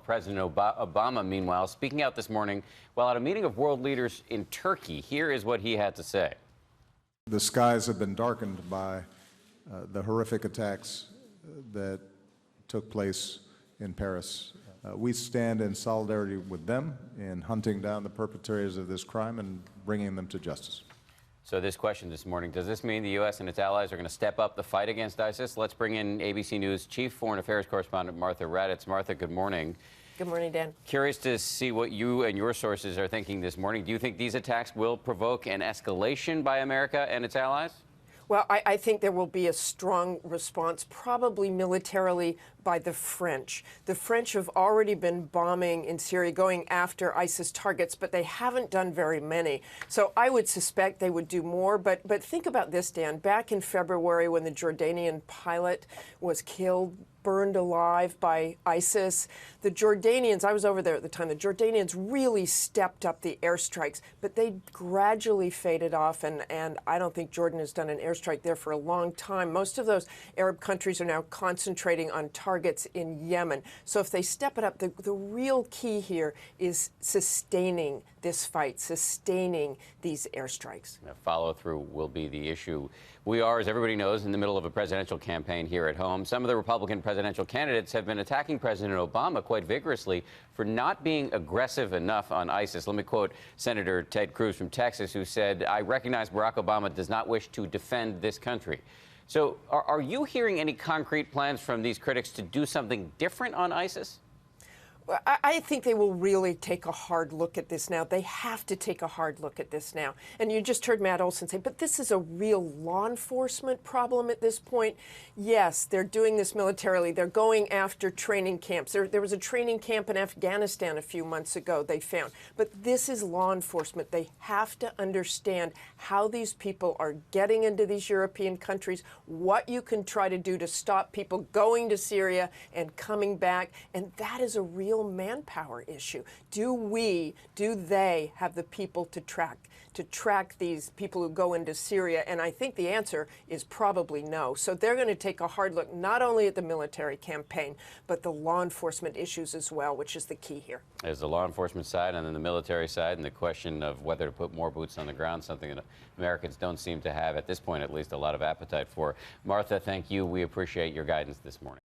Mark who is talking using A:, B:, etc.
A: President Obama, meanwhile, speaking out this morning while at a meeting of world leaders in Turkey. Here is what he had to say.
B: The skies have been darkened by the horrific attacks that took place in Paris. We stand in solidarity with them in hunting down the perpetrators of this crime and bringing them to justice.
A: So this question this morning, does this mean the U.S. and its allies are going to step up the fight against ISIS? Let's bring in ABC News Chief Foreign Affairs Correspondent Martha Raddatz. Martha, good morning.
C: Good morning, Dan.
A: Curious to see what you and your sources are thinking this morning. Do you think these attacks will provoke an escalation by America and its allies?
C: Well, I think there will be a strong response, probably militarily, by the French. The French have already been bombing in Syria, going after ISIS targets, but they haven't done very many. So I would suspect they would do more. But think about this, Dan. Back in February, when the Jordanian pilot was killed, burned alive by ISIS, the Jordanians, I was over there at the time, the Jordanians really stepped up the airstrikes, but they gradually faded off, and I don't think Jordan has done an airstrike there for a long time. Most of those Arab countries are now concentrating on targets in Yemen. So if they step it up, the real key here is sustaining this fight, sustaining these airstrikes.
A: Follow-through will be the issue. We are, as everybody knows, in the middle of a presidential campaign here at home. Some of the Republican presidential candidates have been attacking President Obama quite vigorously for not being aggressive enough on ISIS. Let me quote Senator Ted Cruz from Texas, who said, "I recognize Barack Obama does not wish to defend this country." So are you hearing any concrete plans from these critics to do something different on ISIS?
C: Well, I think they will really take a hard look at this now. They have to take a hard look at this now. And you just heard Matt Olson say, but this is a real law enforcement problem at this point. Yes, they're doing this militarily. They're going after training camps. There was a training camp in Afghanistan a few months ago, they found. But this is law enforcement. They have to understand how these people are getting into these European countries, what you can try to do to stop people going to Syria and coming back. And that is a real manpower issue. Do they have the people to track these people who go into Syria? And I think the answer is probably no. So they're going to take a hard look not only at the military campaign, but the law enforcement issues as well, which is the key here.
A: There's the law enforcement side and then the military side, and the question of whether to put more boots on the ground, something that Americans don't seem to have, at this point at least, a lot of appetite for. Martha, thank you. We appreciate your guidance this morning.